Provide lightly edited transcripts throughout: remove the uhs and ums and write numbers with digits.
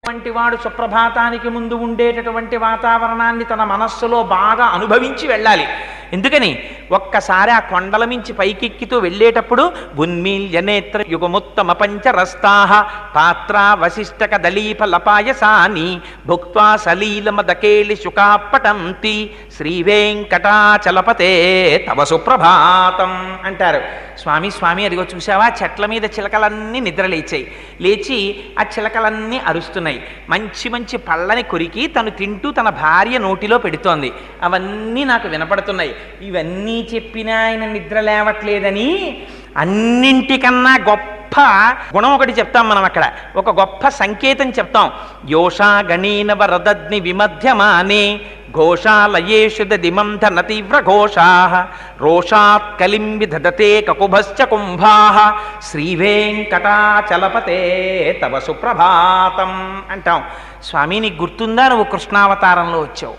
వంటి వాడు సుప్రభాతానికి ముందు ఉండేటటువంటి వాతావరణాన్ని తన మనస్సులో బాగా అనుభవించి వెళ్ళాలి. ఎందుకని ఒక్కసారి ఆ కొండల మించి పైకెక్కితూ వెళ్ళేటప్పుడు ఉన్మీల్య నేత్ర యుగముత్తమ పంచరస్తాహ పాత్ర వశిష్ఠక దళీప లపాయసాని భుక్త్వా సలీలమదకేలి శుకాపటంతి శ్రీవేంకటాచలపతే తవ సుప్రభాతం అంటారు. స్వామి స్వామి అదిగో చూసావా, చెట్ల మీద చిలకలన్నీ నిద్రలేచాయి. లేచి ఆ చిలకలన్నీ అరుస్తున్నాయి. మంచి మంచి పళ్ళని కొరికి తను తింటూ తన భార్య నోటిలో పెడుతోంది. అవన్నీ నాకు వినపడుతున్నాయి. ఇవన్నీ చెప్పినా ఆయన నిద్ర లేవట్లేదని అన్నింటికన్నా గొప్ప గుణం ఒకటి చెప్తాం మనం. అక్కడ ఒక గొప్ప సంకేతం చెప్తాం. యోషా గణీన వరదగ్ని విమధ్యమానే ఘోషాలయేషు దిమంధన తీవ్ర ఘోషా రోషాత్ కలిం విదధతే కకుభశ్చ కుంభా శ్రీవేంకటాచలపతే తవ సుప్రభాతం అంటాం. స్వామి నీకు గుర్తుందా, నువ్వు కృష్ణావతారంలో వచ్చావు,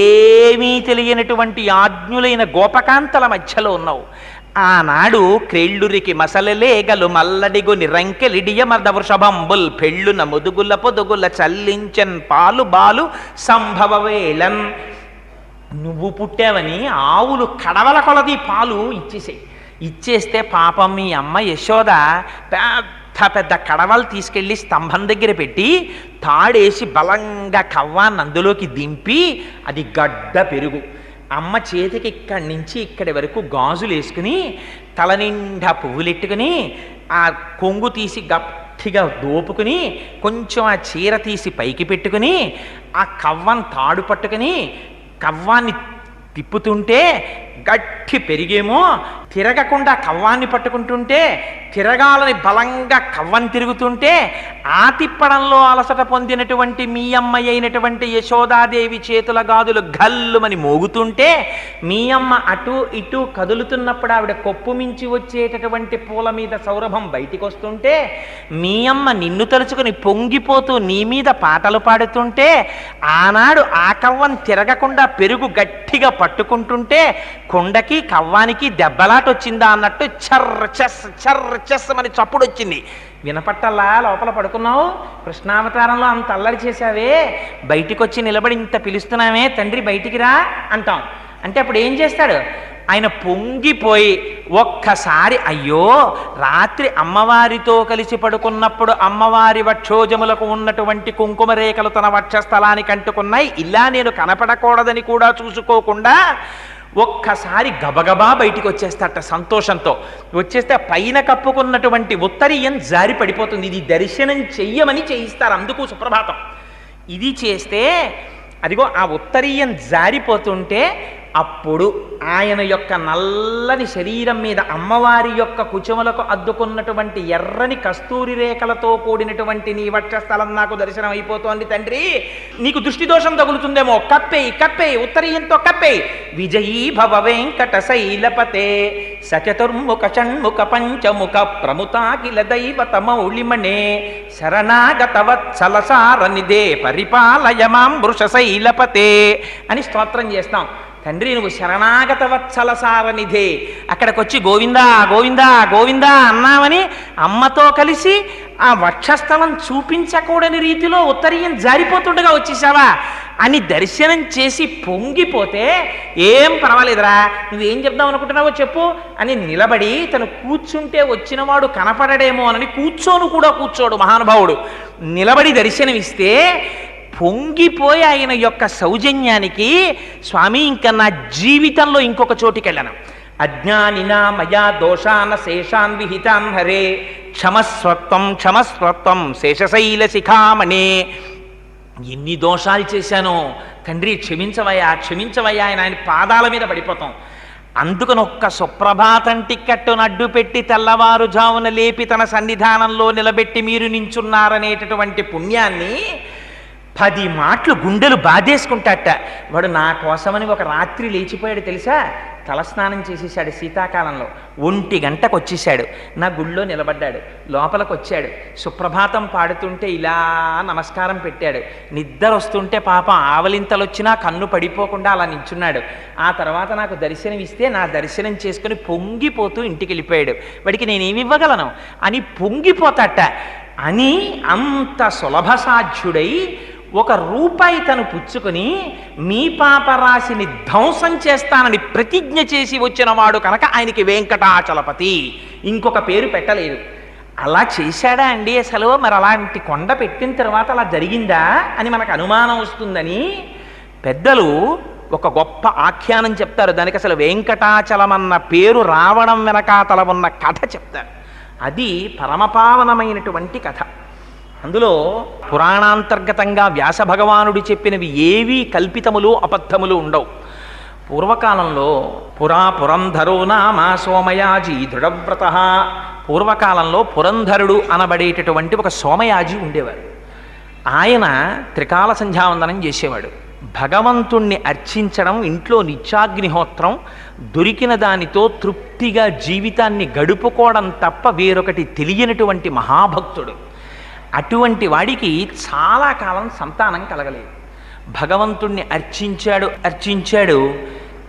ఏమీ తెలియనటువంటి ఆజ్ఞులైన గోపకాంతల మధ్యలో ఉన్నావు. ఆనాడు క్రేళ్ళురికి మసలలేగలు మల్లడిగు నిరంకెలిడియ మర్ద వృషభంబుల్ పెళ్ళున ముదుగుల పొదుగుల చల్లించన్ పాలు బాలు సంభవవేళన్. నువ్వు పుట్టావని ఆవులు కడవల కొలది పాలు ఇచ్చేస్తే పాపం మీ అమ్మ యశోద పెద్ద కడవలు తీసుకెళ్ళి స్తంభం దగ్గర పెట్టి తాడేసి బలంగా కవ్వాన్ని అందులోకి దింపి అది గడ్డ పెరుగు అమ్మ చేతికి ఇక్కడి నుంచి ఇక్కడి వరకు గాజులు వేసుకుని తల నిండా పువ్వులెట్టుకుని ఆ కొంగు తీసి గట్టిగా దోపుకుని కొంచెం ఆ చీర తీసి పైకి పెట్టుకుని ఆ కవ్వాన్ని తాడు పట్టుకుని కవ్వాన్ని తిప్పుతుంటే గట్టి పెరిగేమో తిరగకుండా కవ్వాన్ని పట్టుకుంటుంటే తిరగాలని బలంగా కవ్వం తిరుగుతుంటే ఆ తిప్పడంలో అలసట పొందినటువంటి మీ అమ్మ అయినటువంటి యశోదాదేవి చేతుల గాజులు గల్లుమని మోగుతుంటే మీ అమ్మ అటు ఇటు కదులుతున్నప్పుడు ఆవిడ కొప్పు మించి వచ్చేటటువంటి పూల మీద సౌరభం బయటికి వస్తుంటే మీ అమ్మ నిన్ను తలుచుకుని పొంగిపోతూ నీ మీద పాటలు పాడుతుంటే ఆనాడు ఆ కవ్వం తిరగకుండా పెరుగు గట్టిగా పట్టుకుంటుంటే కొండకి కవ్వానికి దెబ్బలాట వచ్చిందా అన్నట్టు చర్ర చెస్ అని చప్పుడు వచ్చింది. వినపట్టల్లా లోపల పడుకున్నావు, కృష్ణావతారంలో అంత అల్లరి చేశావే, బయటికి వచ్చి నిలబడి ఇంత పిలుస్తున్నామే తండ్రి బయటికి రా అంటాం. అంటే అప్పుడు ఏం చేస్తాడు ఆయన? పొంగిపోయి ఒక్కసారి అయ్యో రాత్రి అమ్మవారితో కలిసి పడుకున్నప్పుడు అమ్మవారి వక్షోజములకు ఉన్నటువంటి కుంకుమ రేఖలు తన వక్షస్థలానికి అంటుకున్నాయి, ఇలా నేను కనపడకూడదని కూడా చూసుకోకుండా ఒక్కసారి గబగబా బయటికి వచ్చేస్తాట సంతోషంతో. వచ్చేస్తే పైన కప్పుకున్నటువంటి ఉత్తరీయం జారి పడిపోతుంది. ఇది దర్శనం చెయ్యమని చేయిస్తారు, అందుకు సుప్రభాతం. ఇది చేస్తే అదిగో ఆ ఉత్తరీయం జారిపోతుంటే అప్పుడు ఆయన యొక్క నల్లని శరీరం మీద అమ్మవారి యొక్క కుచములకు అద్దుకున్నటువంటి ఎర్రని కస్తూరి రేఖలతో కూడినటువంటి నీ వక్షస్థలం నాకు దర్శనం అయిపోతోంది తండ్రి, నీకు దృష్టి దోషం తగులుతుందేమో, కప్పేయి ఉత్తరీయంతో కప్పేయి. విజయీ భవ వెంకట శైలపతే సచతుర్ముఖ షణ్ముఖ పంచముఖ ప్రముతాకిల దైవత మౌళిమణే శరణాగత వత్సలసార నిదే పరిపాలయ మాం వృష శైలపతే అని స్తోత్రం చేస్తాం. తండ్రి నువ్వు శరణాగత వత్సలసారనిధే, అక్కడికి వచ్చి గోవిందా గోవిందా గోవిందా అన్నామని అమ్మతో కలిసి ఆ వక్షస్థలం చూపించకూడని రీతిలో ఉత్తరీయం జారిపోతుండగా వచ్చేసావా అని దర్శనం చేసి పొంగిపోతే ఏం పర్వాలేదురా, నువ్వేం చెప్దాం అనుకుంటున్నావో చెప్పు అని నిలబడి తను కూర్చుంటే వచ్చినవాడు కనపడడేమో అని కూర్చోడు మహానుభావుడు. నిలబడి దర్శనమిస్తే పొంగిపోయి ఆయన యొక్క సౌజన్యానికి స్వామి ఇంకా నా జీవితంలో ఇంకొక చోటికి వెళ్ళను. అజ్ఞానినా మయా దోషాన శేషాన్ విహితాన్ హరే క్షమస్వత్వం శేషశైల శిఖామణే. ఎన్ని దోషాలు చేశానో తండ్రి క్షమించవయ్యా ఆయన పాదాల మీద పడిపోతాం. అందుకని ఒక్క సుప్రభాతం టిక్కట్టును అడ్డు పెట్టి తెల్లవారుజామున లేపి తన సన్నిధానంలో నిలబెట్టి మీరు నించున్నారనేటటువంటి పుణ్యాన్ని 10 మాటలు గుండెలు బాధేసుకుంటాట. వాడు నా కోసమని ఒక రాత్రి లేచిపోయాడు తెలుసా, తలస్నానం చేసేసాడు శీతాకాలంలో, 1 గంటకు వచ్చేసాడు, నా గుళ్ళో నిలబడ్డాడు, లోపలికి వచ్చాడు, సుప్రభాతం పాడుతుంటే ఇలా నమస్కారం పెట్టాడు, నిద్ర వస్తుంటే పాపం ఆవలింతలు వచ్చినా కన్ను పడిపోకుండా అలా నించున్నాడు. ఆ తర్వాత నాకు దర్శనం ఇస్తే నా దర్శనం చేసుకుని పొంగిపోతూ ఇంటికి వెళ్ళిపోయాడు. వాడికి నేనేమి ఇవ్వగలను అని పొంగిపోతాట. అని అంత సులభ సాధ్యుడై ఒక రూపాయి తను పుచ్చుకొని మీ పాపరాశిని ధ్వంసం చేస్తానని ప్రతిజ్ఞ చేసి వచ్చిన వాడు కనుక ఆయనకి వెంకటాచలపతి, ఇంకొక పేరు పెట్టలేదు. అలా చేశాడా అండి అసలు? మరి అలాంటి కొండ పెట్టిన తర్వాత అలా జరిగిందా అని మనకు అనుమానం వస్తుందని పెద్దలు ఒక గొప్ప ఆఖ్యానం చెప్తారు. దానికి అసలు వెంకటాచలం అన్న పేరు రావడం వెనకాతల ఉన్న కథ చెప్తారు. అది పరమపావనమైనటువంటి కథ. అందులో పురాణాంతర్గతంగా వ్యాస భగవానుడు చెప్పినవి ఏవీ కల్పితములు అబద్ధములు ఉండవు. పూర్వకాలంలో పురంధరో నామ సోమయాజి దృఢవ్రత, పూర్వకాలంలో పురంధరుడు అనబడేటటువంటి ఒక సోమయాజి ఉండేవారు. ఆయన త్రికాల సంధ్యావందనం చేసేవాడు. భగవంతుణ్ణి అర్చించడం, ఇంట్లో నిత్యాగ్నిహోత్రం, దొరికిన దానితో తృప్తిగా జీవితాన్ని గడుపుకోవడం తప్ప వేరొకటి తెలియనటువంటి మహాభక్తుడు. అటువంటి వాడికి చాలా కాలం సంతానం కలగలేదు. భగవంతుణ్ణి అర్చించాడు.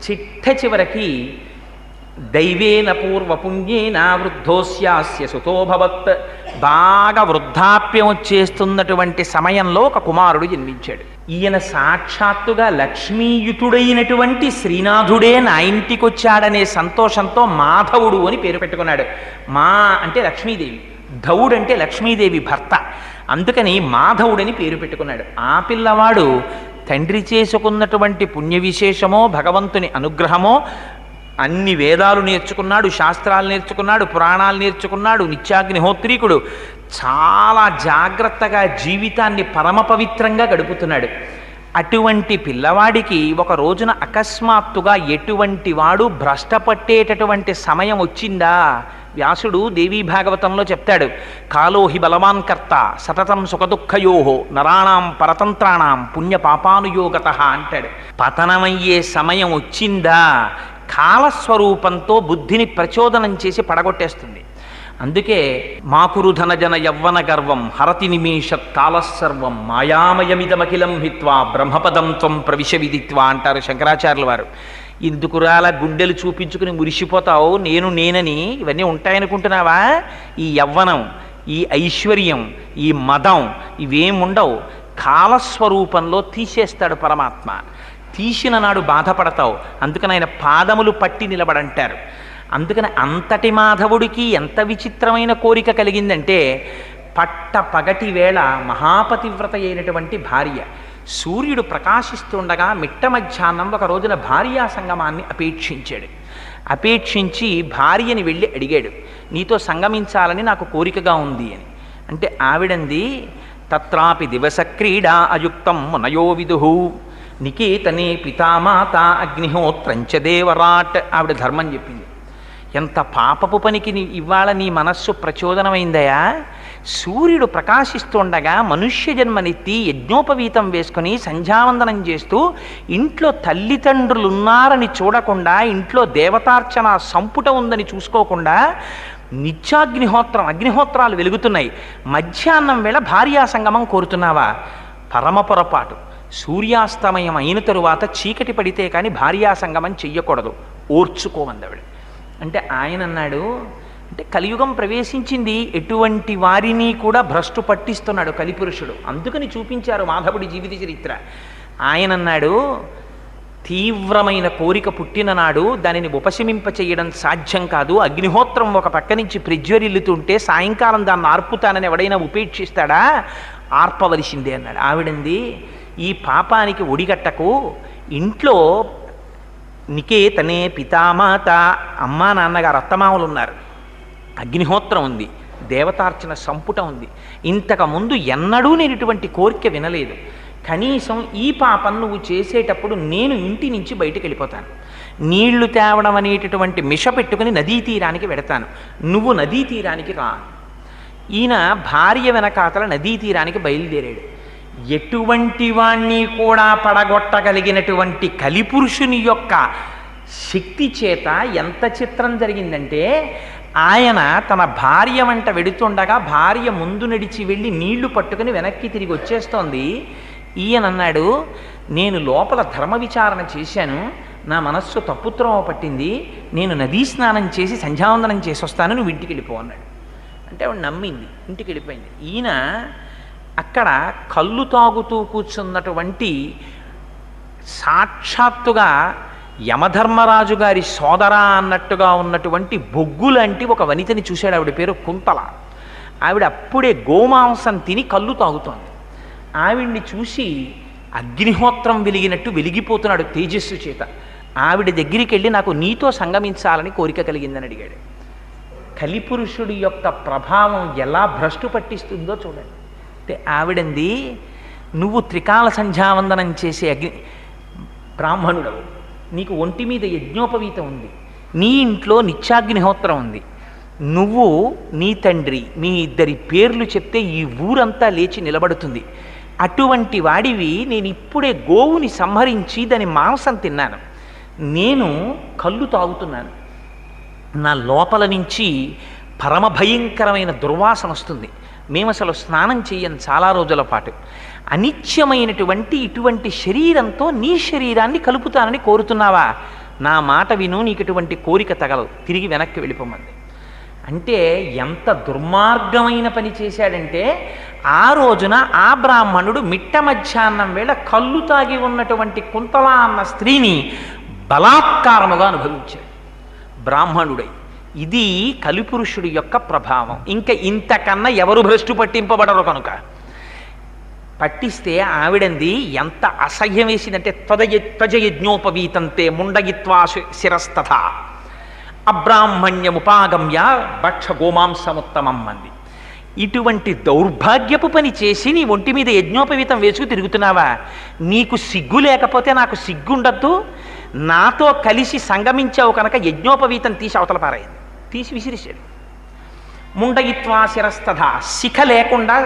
చిట్ట చివరికి దైవేన పూర్వపుణ్యేన వృద్ధోస్యాస్య సుతోభవత్, బాగా వృద్ధాప్యం వచ్చేస్తున్నటువంటి సమయంలో ఒక కుమారుడు జన్మించాడు. ఈయన సాక్షాత్తుగా లక్ష్మీయుతుడైనటువంటి శ్రీనాథుడే నా ఇంటికి వచ్చాడనే సంతోషంతో మాధవుడు అని పేరు పెట్టుకున్నాడు. మా అంటే లక్ష్మీదేవి, ధవుడు అంటే లక్ష్మీదేవి భర్త, అందుకని మాధవుడని పేరు పెట్టుకున్నాడు. ఆ పిల్లవాడు తండ్రి చేసుకున్నటువంటి పుణ్య విశేషమో భగవంతుని అనుగ్రహమో అన్ని వేదాలు నేర్చుకున్నాడు, శాస్త్రాలు నేర్చుకున్నాడు, పురాణాలు నేర్చుకున్నాడు, నిత్యాగ్నిహోత్రీకుడు, చాలా జాగ్రత్తగా జీవితాన్ని పరమ పవిత్రంగా గడుపుతున్నాడు. అటువంటి పిల్లవాడికి ఒక రోజున అకస్మాత్తుగా ఎటువంటి వాడు భ్రష్టపట్టేటటువంటి సమయం వచ్చిందా? వ్యాసుడు దేవీ భాగవతంలో చెప్తాడు, కాలోహి బలవాన్ కర్త సతతం సుఖదుఃఖయోహో నరాణాం పరతంత్రాణం పుణ్యపాపానుయోగత అంటాడు. పతనమయ్యే సమయం వచ్చిందా కాలస్వరూపంతో బుద్ధిని ప్రచోదనం చేసి పడగొట్టేస్తుంది. అందుకే మాకురు ధనజన యవ్వన గర్వం హరతి నిమేషత్ కాలస్సర్వం మాయామయమిదమఖిలం హిత్వా బ్రహ్మపదం త్వం ప్రవిశ విదిత్వా అంటారు శంకరాచార్యుల వారు. ఇందుకురాల గుండెలు చూపించుకుని మురిసిపోతావు నేనని, ఇవన్నీ ఉంటాయనుకుంటున్నావా? ఈ యవ్వనం, ఈ ఐశ్వర్యం, ఈ మదం ఇవేముండవు. కాలస్వరూపంలో తీసేస్తాడు పరమాత్మ. తీసిన నాడు బాధపడతావు. అందుకని ఆయన పాదములు పట్టి నిలబడంటారు. అందుకని అంతటి మాధవుడికి ఎంత విచిత్రమైన కోరిక కలిగిందంటే, పట్ట పగటి వేళ మహాపతివ్రత అయినటువంటి భార్య, సూర్యుడు ప్రకాశిస్తుండగా మిట్ట మధ్యాహ్నం ఒక రోజున భార్యా సంగమాన్ని అపేక్షించి భార్యని వెళ్ళి అడిగాడు, నీతో సంగమించాలని నాకు కోరికగా ఉంది అని. అంటే ఆవిడంది, తత్రాపి దివస క్రీడా అయుక్తం మునయో విదుహు నికేతనే పితామాత అగ్నిహోత్రంచ దేవరాట్. ఆవిడ ధర్మం చెప్పింది. ఎంత పాపపు పనికి ఇవాళ నీ మనస్సు ప్రచోదనమైందయా? సూర్యుడు ప్రకాశిస్తుండగా మనుష్య జన్మనెత్తి యజ్ఞోపవీతం వేసుకుని సంధ్యావందనం చేస్తూ ఇంట్లో తల్లిదండ్రులున్నారని చూడకుండా, ఇంట్లో దేవతార్చన సంపుట ఉందని చూసుకోకుండా అగ్నిహోత్రాలు వెలుగుతున్నాయి, మధ్యాహ్నం వేళ భార్యా సంగమం కోరుతున్నావా? పరమ పొరపాటు. సూర్యాస్తమయం అయిన తరువాత చీకటి పడితే కానీ భార్యా సంగమం చెయ్యకూడదు, ఓర్చుకోమందవిడ. అంటే ఆయన అన్నాడు, అంటే కలియుగం ప్రవేశించింది, ఎటువంటి వారిని కూడా భ్రష్టు పట్టిస్తున్నాడు కలిపురుషుడు, అందుకని చూపించారు మాధవుడి జీవిత చరిత్ర. ఆయన అన్నాడు, తీవ్రమైన కోరిక పుట్టిన నాడు దానిని ఉపశమింప చేయడం సాధ్యం కాదు. అగ్నిహోత్రం ఒక పక్క నుంచి ప్రజ్వరిల్లుతుంటే సాయంకాలం దాన్ని ఆర్పుతానని ఎవడైనా ఉపేక్షిస్తాడా? ఆర్పవలసిందే అన్నాడు. ఆవిడంది, ఈ పాపానికి ఒడిగట్టకు, ఇంట్లో నికేతనే పితామాత అమ్మా నాన్నగారు అత్తమామలు ఉన్నారు, అగ్నిహోత్రం ఉంది, దేవతార్చన సంపుటం ఉంది, ఇంతకుముందు ఎన్నడూ నేను ఇటువంటి కోరిక వినలేదు. కనీసం ఈ పాపం నువ్వు చేసేటప్పుడు నేను ఇంటి నుంచి బయటికి వెళ్ళిపోతాను, నీళ్లు తేవడం అనేటటువంటి మిష పెట్టుకుని నదీ తీరానికి వెడతాను, నువ్వు నదీ తీరానికి రా. ఈయన భార్య వెనకాతల నదీ తీరానికి బయలుదేరాడు. ఎటువంటి వాణ్ణి కూడా పడగొట్టగలిగినటువంటి కలిపురుషుని యొక్క శక్తి చేత ఎంత చిత్రం జరిగిందంటే, ఆయన తన భార్య వెంట వెడుతుండగా భార్య ముందు నడిచి వెళ్ళి నీళ్లు పట్టుకుని వెనక్కి తిరిగి వచ్చేస్తోంది. ఈయన అన్నాడు, నేను లోపల ధర్మ విచారణ చేశాను, నా మనస్సు తప్పుత్రోవ పట్టింది, నేను నదీ స్నానం చేసి సంధ్యావందనం చేసి వస్తాను, నువ్వు ఇంటికి వెళ్ళిపో అన్నాడు. అంటే ఆవిడ నమ్మింది, ఇంటికి వెళ్ళిపోయింది. ఈయన అక్కడ కళ్ళు తాగుతూ కూర్చున్నటువంటి సాక్షాత్తుగా యమధర్మరాజు గారి సోదరా అన్నట్టుగా ఉన్నటువంటి బొగ్గు లాంటి ఒక వనితని చూశాడు. ఆవిడ పేరు కుంతల. ఆవిడ అప్పుడే గోమాంసం తిని కళ్ళు తాగుతోంది. ఆవిడ్ని చూసి అగ్నిహోత్రం వెలిగినట్టు వెలిగిపోతున్నాడు తేజస్సు చేత. ఆవిడ దగ్గరికి వెళ్ళి నాకు నీతో సంగమించాలని కోరిక కలిగిందని అడిగాడు. కలిపురుషుడి యొక్క ప్రభావం ఎలా భ్రష్టు పట్టిస్తుందో చూడండి. అంటే ఆవిడంది, నువ్వు త్రికాల సంధ్యావందనం చేసే బ్రాహ్మణుడవు, నీకు ఒంటి మీద యజ్ఞోపవీతం ఉంది, నీ ఇంట్లో నిత్యాగ్నిహోత్రం ఉంది, నువ్వు నీ తండ్రి మీ ఇద్దరి పేర్లు చెప్తే ఈ ఊరంతా లేచి నిలబడుతుంది. అటువంటి వాడివి నేను ఇప్పుడే గోవుని సంహరించి దాని మాంసం తిన్నాను, నేను కళ్ళు తాగుతున్నాను, నా లోపల నుంచి పరమ భయంకరమైన దుర్వాసన వస్తుంది, మేము అసలు స్నానం చెయ్యను చాలా రోజుల పాటు, అనిత్యమైనటువంటి ఇటువంటి శరీరంతో నీ శరీరాన్ని కలుపుతానని కోరుతున్నావా? నా మాట విను, నీకు ఇటువంటి కోరిక తగలదు, తిరిగి వెనక్కి వెళ్ళిపోమంది. అంటే ఎంత దుర్మార్గమైన పని చేశాడంటే, ఆ రోజున ఆ బ్రాహ్మణుడు మిట్ట మధ్యాహ్నం వేళ కళ్ళు తాగి ఉన్నటువంటి కుంతల అన్న స్త్రీని బలాత్కారముగా అనుభవించాడు బ్రాహ్మణుడై. ఇది కలిపురుషుడి యొక్క ప్రభావం. ఇంకా ఇంతకన్నా ఎవరు భ్రష్టు పట్టింపబడరు కనుక. పట్టిస్తే ఆవిడంది ఎంత అసహ్యం వేసిందంటే, త్వజయజ్ఞోపవీతంతే ముండగిత్వా శిరస్తథ అబ్రాహ్మణ్యముపాగమ్య భక్ష గోమాంసముత్తమం అంది. ఇటువంటి దౌర్భాగ్యపు పని చేసి నీ ఒంటి మీద యజ్ఞోపవీతం వేసుకు తిరుగుతున్నావా? నీకు సిగ్గు లేకపోతే నాకు సిగ్గుండద్దు? నాతో కలిసి సంగమించావు కనుక యజ్ఞోపవీతం తీసి అవతల పారాయింది, తీసి విసిరిశాడు. ముండగిత్వా శిరస్తథ, శిఖ లేకుండా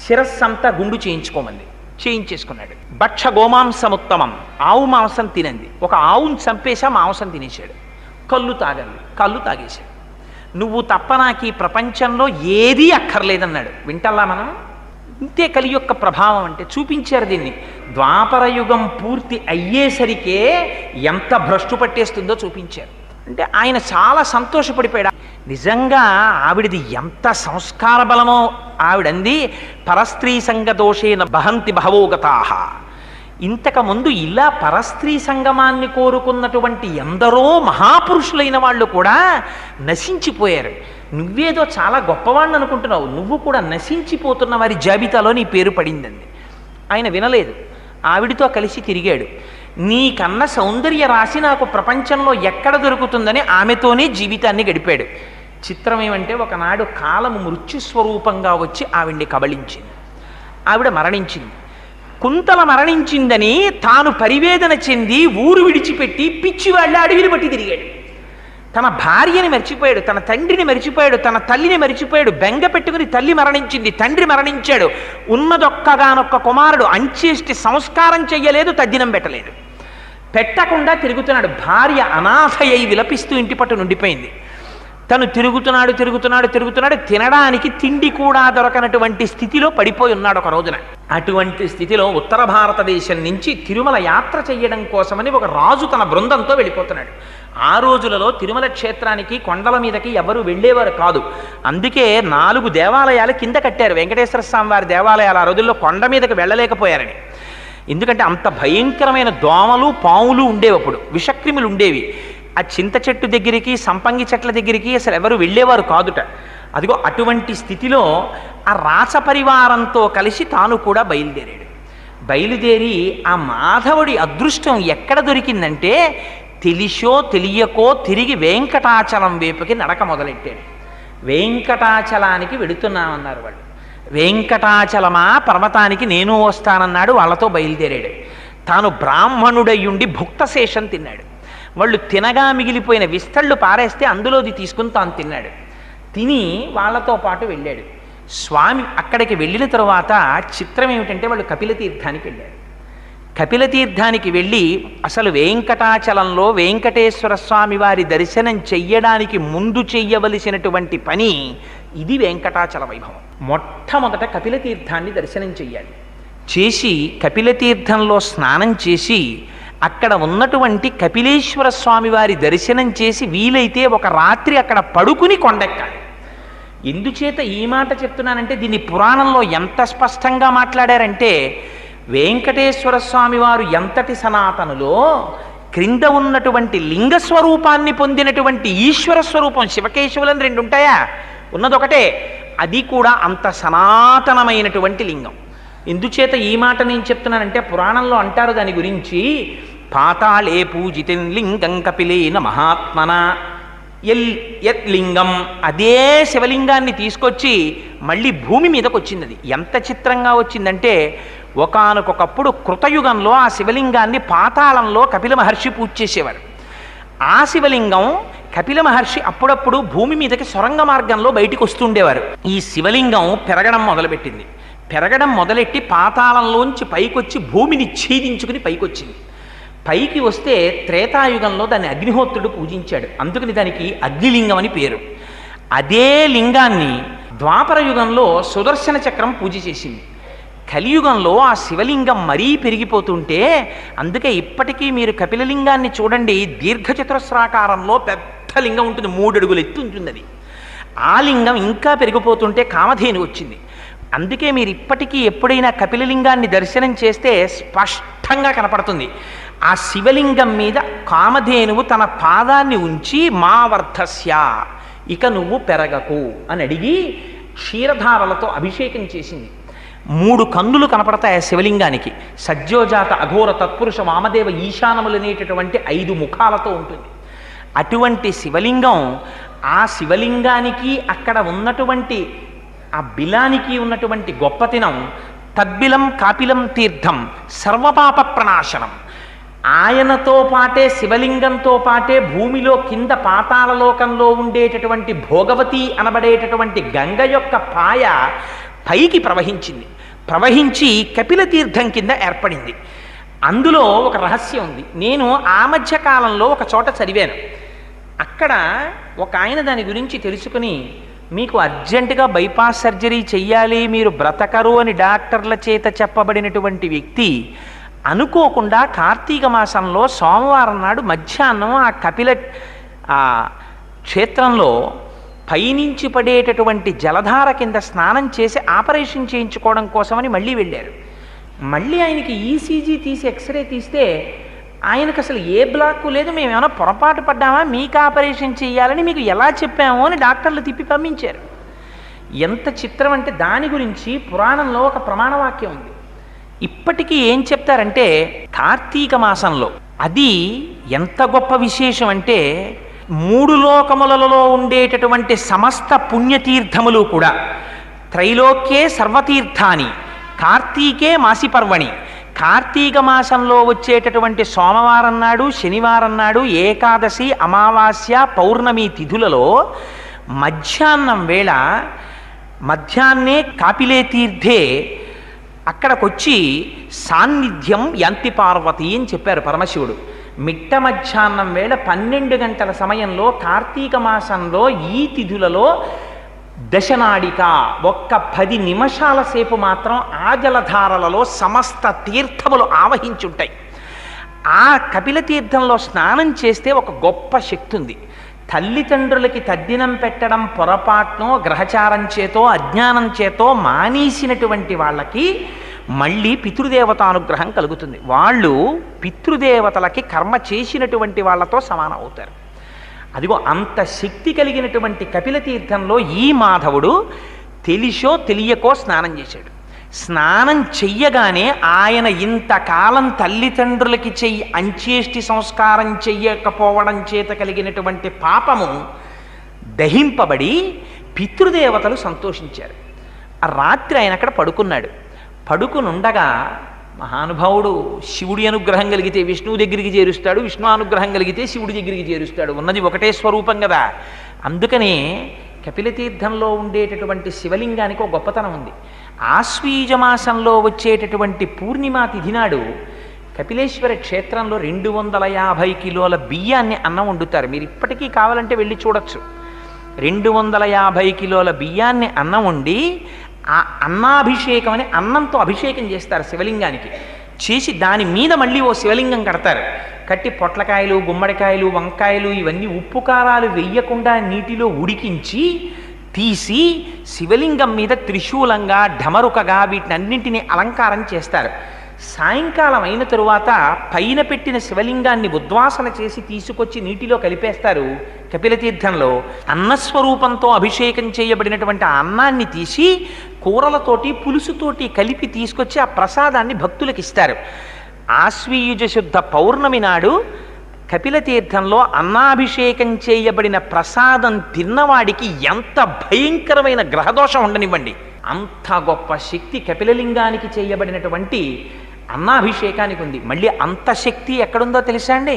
శిరస్సంతా గుండు చేయించుకోమంది, చేయించేసుకున్నాడు. భక్ష గోమాంసముత్తమం, ఆవు మాంసం తినంది. ఒక ఆవును చంపేశా, మాంసం తినేశాడు. కళ్ళు తాగండి, కళ్ళు తాగేశాడు. నువ్వు తప్ప నాకు ఈ ప్రపంచంలో ఏదీ అక్కర్లేదన్నాడు. వింటల్లా మనం? ఇంతే కలి యొక్క ప్రభావం అంటే. చూపించారు దీన్ని. ద్వాపరయుగం పూర్తి అయ్యేసరికే ఎంత భ్రష్టు పట్టేస్తుందో చూపించారు. అంటే ఆయన చాలా సంతోషపడిపోయాడు. నిజంగా ఆవిడది ఎంత సంస్కార బలమో. ఆవిడంది, పరస్త్రీ సంగదోషేన బహంతి బహవోగతాహ. ఇంతకుముందు ఇలా పరస్త్రీ సంగమాన్ని కోరుకున్నటువంటి ఎందరో మహాపురుషులైన వాళ్ళు కూడా నశించిపోయారు. నువ్వేదో చాలా గొప్పవాణ్ణి అనుకుంటున్నావు, నువ్వు కూడా నశించిపోతున్న వారి జాబితాలో నీ పేరు పడిందండి. ఆయన వినలేదు, ఆవిడితో కలిసి తిరిగాడు. నీకన్న సౌందర్య రాశి నాకు ప్రపంచంలో ఎక్కడ దొరుకుతుందని ఆమెతోనే జీవితాన్ని గడిపాడు. చిత్రం ఏమంటే, ఒకనాడు కాలము మృత్యుస్వరూపంగా వచ్చి ఆవిడ్ని కబళించింది. ఆవిడ మరణించింది. కుంతల మరణించిందని తాను పరివేదన చెంది ఊరు విడిచిపెట్టి పిచ్చివాళ్ళ అడవిని బట్టి తిరిగాడు. తన భార్యని మర్చిపోయాడు, తన తండ్రిని మర్చిపోయాడు, తన తల్లిని మర్చిపోయాడు. బెంగ పెట్టుకుని తల్లి మరణించింది, తండ్రి మరణించాడు. ఉన్నదొక్కగానొక్క కుమారుడు, అంచేష్టి సంస్కారం చెయ్యలేదు, తద్దినం పెట్టలేదు, పెట్టకుండా తిరుగుతున్నాడు. భార్య అనాథయ్యి విలపిస్తూ ఇంటి పట్టు నుండిపోయింది. తను తిరుగుతున్నాడు తిరుగుతున్నాడు తిరుగుతున్నాడు తినడానికి తిండి కూడా దొరకనటువంటి స్థితిలో పడిపోయి ఉన్నాడు ఒక రోజున. అటువంటి స్థితిలో ఉత్తర భారతదేశం నుంచి తిరుమల యాత్ర చెయ్యడం కోసమని ఒక రాజు తన బృందంతో వెళ్ళిపోతున్నాడు. ఆ రోజులలో తిరుమల క్షేత్రానికి కొండల మీదకి ఎవరు వెళ్ళేవారు కాదు. అందుకే 4 దేవాలయాలు కింద కట్టారు. వెంకటేశ్వర స్వామి వారి దేవాలయాలు ఆ రోజుల్లో కొండ మీదకి వెళ్ళలేకపోయారని. ఎందుకంటే అంత భయంకరమైన దోమలు పాములు ఉండేవి, అప్పుడు విషక్రిములు ఉండేవి. ఆ చింత చెట్టు దగ్గరికి, సంపంగి చెట్ల దగ్గరికి అసలు ఎవరు వెళ్ళేవారు కాదుట. అదిగో అటువంటి స్థితిలో ఆ రాచపరివారంతో కలిసి తాను కూడా బయలుదేరాడు. బయలుదేరి ఆ మాధవుడి అదృష్టం ఎక్కడ దొరికిందంటే, తెలిసో తెలియకో తిరిగి వెంకటాచలం వైపుకి నడక మొదలెట్టాడు. వెంకటాచలానికి వెడుతున్నామన్నారు వాళ్ళు. వెంకటాచలమా, పర్వతానికి నేను వస్తానన్నాడు. వాళ్ళతో బయలుదేరాడు. తాను బ్రాహ్మణుడయ్యుండి భుక్తశేషం తిన్నాడు. వాళ్ళు తినగా మిగిలిపోయిన విస్తళ్ళు పారేస్తే అందులోది తీసుకుని తాను తిన్నాడు. తిని వాళ్ళతో పాటు వెళ్ళాడు. స్వామి అక్కడికి వెళ్ళిన తరువాత చిత్రం ఏమిటంటే, వాళ్ళు కపిలతీర్థానికి వెళ్ళారు. కపిలతీర్థానికి వెళ్ళి అసలు వెంకటాచలంలో వెంకటేశ్వర స్వామి వారి దర్శనం చెయ్యడానికి ముందు చెయ్యవలసినటువంటి పని ఇది. వెంకటాచల వైభవం మొట్టమొదట కపిలతీర్థాన్ని దర్శనం చెయ్యాలి. చేసి కపిలతీర్థంలో స్నానం చేసి అక్కడ ఉన్నటువంటి కపిలేశ్వర స్వామి వారి దర్శనం చేసి వీలైతే ఒక రాత్రి అక్కడ పడుకుని కొండెక్కాలి. ఎందుచేత ఈ మాట చెప్తున్నానంటే దీన్ని పురాణంలో ఎంత స్పష్టంగా మాట్లాడారంటే, వెంకటేశ్వర స్వామి వారు ఎంతటి సనాతనులో క్రింద ఉన్నటువంటి లింగ స్వరూపాన్ని పొందినటువంటి ఈశ్వర స్వరూపం, శివకేశవులని రెండు ఉంటాయా, ఉన్నదొకటే, అది కూడా అంత సనాతనమైనటువంటి లింగం. ఎందుచేత ఈ మాట నేను చెప్తున్నానంటే, పురాణంలో అంటారు దాని గురించి, పాతాళే పూజితం లింగం కపిలేన మహాత్మన యత్ లింగం, అదే శివలింగాన్ని తీసుకొచ్చి మళ్ళీ భూమి మీదకి వచ్చింది. అది ఎంత చిత్రంగా వచ్చిందంటే, ఒకానొకప్పుడు కృతయుగంలో ఆ శివలింగాన్ని పాతాళంలో కపిల మహర్షి పూజ చేసేవారు. ఆ శివలింగం కపిల మహర్షి అప్పుడప్పుడు భూమి మీదకి సొరంగ మార్గంలో బయటికి వస్తుండేవారు. ఈ శివలింగం పెరగడం మొదలుపెట్టింది. పెరగడం మొదలెట్టి పాతాళంలోంచి పైకొచ్చి భూమిని ఛేదించుకుని పైకొచ్చింది. పైకి వస్తే త్రేతాయుగంలో దాన్ని అగ్నిహోత్రుడు పూజించాడు, అందుకని దానికి అగ్నిలింగం అని పేరు. అదే లింగాన్ని ద్వాపర యుగంలో సుదర్శన చక్రం పూజ చేసింది. కలియుగంలో ఆ శివలింగం మరీ పెరిగిపోతుంటే, అందుకే ఇప్పటికీ మీరు కపిలలింగాన్ని చూడండి, దీర్ఘచతురస్రాకారంలో పెద్ద లింగం ఉంటుంది, 3 అడుగులు ఎత్తు ఉంటుంది అది. ఆ లింగం ఇంకా పెరిగిపోతుంటే కామధేను వచ్చింది. అందుకే మీరు ఇప్పటికీ ఎప్పుడైనా కపిలలింగాన్ని దర్శనం చేస్తే స్పష్టంగా కనపడుతుంది. ఆ శివలింగం మీద కామధేనువు తన పాదాన్ని ఉంచి మా వర్ధస్య, ఇక నువ్వు పెరగకు అని అడిగి క్షీరధారలతో అభిషేకం చేసింది. 3 కన్నులు కనపడతాయి ఆ శివలింగానికి. సజ్జోజాత అఘోర తత్పురుష వామదేవ ఈశానములనేటటువంటి 5 ముఖాలతో ఉంటుంది. అటువంటి శివలింగం, ఆ శివలింగానికి అక్కడ ఉన్నటువంటి ఆ బిలానికి ఉన్నటువంటి గొప్పతనం, తద్బిలం కాపిలం తీర్థం సర్వపాప ప్రణాశనం. ఆయనతో పాటే, శివలింగంతో పాటే భూమిలో కింద పాతాళలోకంలో ఉండేటటువంటి భోగవతి అనబడేటటువంటి గంగ యొక్క పాయ పైకి ప్రవహించింది. ప్రవహించి కపిల తీర్థం కింద ఏర్పడింది. అందులో ఒక రహస్యం ఉంది. నేను ఆ మధ్య కాలంలో ఒక చోట చదివాను. అక్కడ ఒక ఆయన దాని గురించి తెలుసుకుని, మీకు అర్జెంటుగా బైపాస్ సర్జరీ చెయ్యాలి, మీరు బ్రతకరు అని డాక్టర్ల చేత చెప్పబడినటువంటి వ్యక్తి అనుకోకుండా కార్తీక మాసంలో సోమవారం నాడు మధ్యాహ్నం ఆ కపిల క్షేత్రంలో పైనుంచి పడేటటువంటి జలధార కింద స్నానం చేసి ఆపరేషన్ చేయించుకోవడం కోసమని మళ్ళీ వెళ్ళారు. మళ్ళీ ఆయనకి ఈసీజీ తీసి ఎక్స్రే తీస్తే ఆయనకు అసలు ఏ బ్లాక్ లేదు, మేము ఏమైనా పొరపాటు పడ్డామా, మీకు ఆపరేషన్ చేయాలని మీకు ఎలా చెప్పామో అని డాక్టర్లు తిప్పి పంపించారు. ఎంత చిత్రం అంటే, దాని గురించి పురాణంలో ఒక ప్రమాణవాక్యం ఉంది. ఇప్పటికీ ఏం చెప్తారంటే, కార్తీక మాసంలో అది ఎంత గొప్ప విశేషం అంటే, 3 లోకములలో ఉండేటటువంటి సమస్త పుణ్యతీర్థములు కూడా, త్రైలోక్యే సర్వతీర్థాని కార్తీకే మాసిపర్వణి, కార్తీక మాసంలో వచ్చేటటువంటి సోమవారం నాడు, శనివారం నాడు, ఏకాదశి, అమావాస్య, పౌర్ణమి తిథులలో మధ్యాహ్నం వేళ, మధ్యాహ్నే కాపిలే తీర్థే అక్కడికొచ్చి సాన్నిధ్యం యాంతి పార్వతి అని చెప్పారు పరమశివుడు. మిట్ట మధ్యాహ్నం వేళ 12 గంటల సమయంలో కార్తీక మాసంలో ఈ తిథులలో దశనాడిక, ఒక్క 10 నిమిషాల సేపు మాత్రం ఆ జలధారలలో సమస్త తీర్థములు ఆవహించుంటాయి. ఆ కపిల తీర్థంలో స్నానం చేస్తే ఒక గొప్ప శక్తి ఉంది. తల్లిదండ్రులకి తద్దినం పెట్టడం పొరపాటునో, గ్రహచారం చేతో, అజ్ఞానం చేతో మానేసినటువంటి వాళ్ళకి మళ్ళీ పితృదేవతానుగ్రహం కలుగుతుంది. వాళ్ళు పితృదేవతలకి కర్మ చేసినటువంటి వాళ్ళతో సమానం అవుతారు. అదిగో అంత శక్తి కలిగినటువంటి కపిల తీర్థంలో ఈ మాధవుడు తెలిసో తెలియకో స్నానం చేశాడు. స్నానం చెయ్యగానే ఆయన ఇంతకాలం తల్లిదండ్రులకి అంచేష్టి సంస్కారం చెయ్యకపోవడం చేత కలిగినటువంటి పాపము దహింపబడి పితృదేవతలు సంతోషించారు. ఆ రాత్రి ఆయన అక్కడ పడుకున్నాడు. పడుకునుండగా మహానుభావుడు శివుడి అనుగ్రహం కలిగితే విష్ణువు దగ్గరికి చేరుస్తాడు, విష్ణు అనుగ్రహం కలిగితే శివుడి దగ్గరికి చేరుస్తాడు, ఉన్నది ఒకటే స్వరూపం కదా. అందుకనే కపిలతీర్థంలో ఉండేటటువంటి శివలింగానికి ఒక గొప్పతనం ఉంది. ఆశ్వీజ మాసంలో వచ్చేటటువంటి పూర్ణిమా తిథి నాడు కపిలేశ్వర క్షేత్రంలో 250 కిలోల బియ్యాన్ని అన్నం వండుతారు. మీరు ఇప్పటికీ కావాలంటే వెళ్ళి చూడొచ్చు. 250 కిలోల బియ్యాన్ని అన్నం వండి ఆ అన్నాభిషేకం అని అన్నంతో అభిషేకం చేస్తారు శివలింగానికి. చేసి దాని మీద మళ్ళీ ఓ శివలింగం కడతారు. కట్టి పొట్లకాయలు, గుమ్మడికాయలు, వంకాయలు ఇవన్నీ ఉప్పు కారాలు వెయ్యకుండా నీటిలో ఉడికించి తీసి శివలింగం మీద త్రిశూలంగా ఢమరుకగా వీటినన్నింటినీ అలంకారం చేస్తారు. సాయంకాలం అయిన తరువాత పైన పెట్టిన శివలింగాన్ని ఉద్వాసన చేసి తీసుకొచ్చి నీటిలో కలిపేస్తారు. కపిలతీర్థంలో అన్నస్వరూపంతో అభిషేకం చేయబడినటువంటి ఆ అన్నాన్ని తీసి కూరలతోటి పులుసుతోటి కలిపి తీసుకొచ్చి ఆ ప్రసాదాన్ని భక్తులకు ఇస్తారు. ఆశ్వీయుజ శుద్ధ పౌర్ణమి నాడు కపిలతీర్థంలో అన్నాభిషేకం చేయబడిన ప్రసాదం తిన్నవాడికి ఎంత భయంకరమైన గ్రహదోషం ఉండనివ్వండి, అంత గొప్ప శక్తి కపిలలింగానికి చేయబడినటువంటి అన్నాభిషేకానికి ఉంది. మళ్ళీ అంత శక్తి ఎక్కడుందో తెలుసా అండి?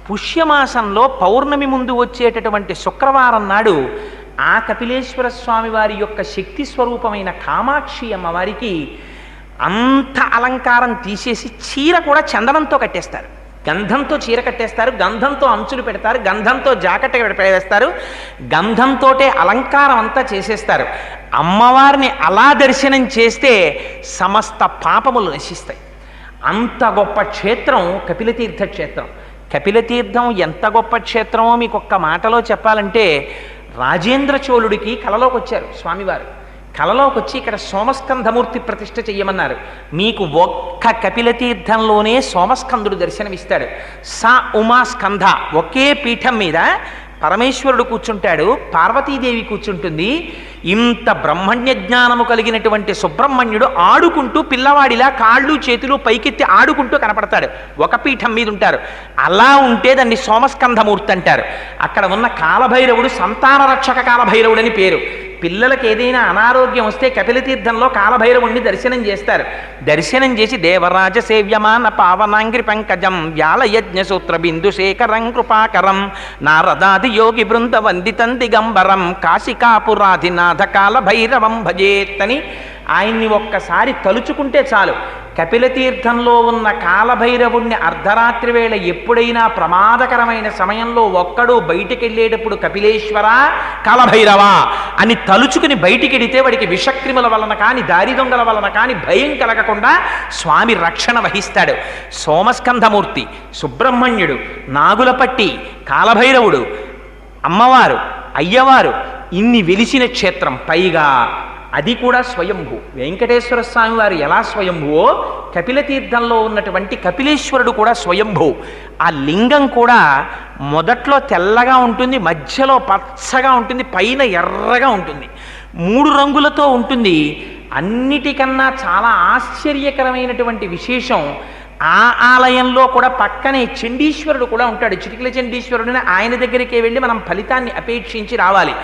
పుష్యమాసంలో పౌర్ణమి ముందు వచ్చేటటువంటి శుక్రవారం నాడు ఆ కపిలేశ్వర స్వామి వారి యొక్క శక్తి స్వరూపమైన కామాక్షి అమ్మవారికి అంత అలంకారం తీసేసి చీర కూడా చందనంతో కట్టేస్తారు. గంధంతో చీర కట్టేస్తారు, గంధంతో అంచులు పెడతారు, గంధంతో జాకెట్ వేస్తారు, గంధంతోటే అలంకారం అంతా చేసేస్తారు. అమ్మవారిని అలా దర్శనం చేస్తే సమస్త పాపములు నశిస్తాయి. అంత గొప్ప క్షేత్రం కపిలతీర్థ క్షేత్రం. కపిలతీర్థం ఎంత గొప్ప క్షేత్రమో మీకు ఒక్క మాటలో చెప్పాలంటే, రాజేంద్ర చోళుడికి కలలోకి వచ్చారు స్వామివారు. కలలోకి వచ్చి ఇక్కడ సోమస్కంధమూర్తి ప్రతిష్ఠ చెయ్యమన్నారు. మీకు ఒక్క కపిలతీర్థంలోనే సోమస్కందుడు దర్శనమిస్తాడు. సా ఉమా స్కంధ ఒకే పీఠం మీద పరమేశ్వరుడు కూర్చుంటాడు, పార్వతీదేవి కూర్చుంటుంది. ఇంత బ్రహ్మణ్య జ్ఞానము కలిగినటువంటి సుబ్రహ్మణ్యుడు ఆడుకుంటూ పిల్లవాడిలా కాళ్ళు చేతులు పైకెత్తి ఆడుకుంటూ కనపడతాడు. ఒక పీఠం మీద ఉంటారు. అలా ఉంటే దాన్ని సోమస్కంధమూర్తి అంటారు. అక్కడ ఉన్న కాలభైరవుడు సంతాన రక్షక కాలభైరవుడు అని పేరు. పిల్లలకి ఏదైనా అనారోగ్యం వస్తే కపిలతీర్థంలో కాలభైరవుణ్ణి దర్శనం చేస్తారు. దర్శనం చేసి దేవరాజ సేవ్యమాన పావనాంగ్రి పంకజం వ్యాలయజ్ఞ సూత్ర బిందు శేఖరం కృపాకరం నారదాది యోగి బృంద వందితం దిగంబరం కాశికాపురాధినాథ కాలభైరవం భజేత్తని ఆయన్ని ఒక్కసారి తలుచుకుంటే చాలు. కపిలతీర్థంలో ఉన్న కాలభైరవుణ్ణి అర్ధరాత్రి వేళ ఎప్పుడైనా ప్రమాదకరమైన సమయంలో ఒక్కడు బయటికి వెళ్ళేటప్పుడు కపిలేశ్వర కాలభైరవ అని తలుచుకుని బయటికెడితే వాడికి విషక్రిముల వలన కానీ దారి దొంగల వలన కానీ భయం కలగకుండా స్వామి రక్షణ వహిస్తాడు. సోమస్కంధమూర్తి, సుబ్రహ్మణ్యుడు, నాగులపట్టి, కాలభైరవుడు, అమ్మవారు, అయ్యవారు ఇన్ని వెలిసిన క్షేత్రం. పైగా అది కూడా స్వయంభూ. వెంకటేశ్వర స్వామి వారు ఎలా స్వయంభువో కపిలతీర్థంలో ఉన్నటువంటి కపిలేశ్వరుడు కూడా స్వయంభూ. ఆ లింగం కూడా మొదట్లో తెల్లగా ఉంటుంది, మధ్యలో పచ్చగా ఉంటుంది, పైన ఎర్రగా ఉంటుంది, 3 రంగులతో ఉంటుంది. అన్నిటికన్నా చాలా ఆశ్చర్యకరమైనటువంటి విశేషం, ఆ ఆలయంలో కూడా పక్కనే చండీశ్వరుడు కూడా ఉంటాడు. చిటికల చండీశ్వరుడిని ఆయన దగ్గరికే వెళ్ళి మనం ఫలితాన్ని అపేక్షించి రావాలి.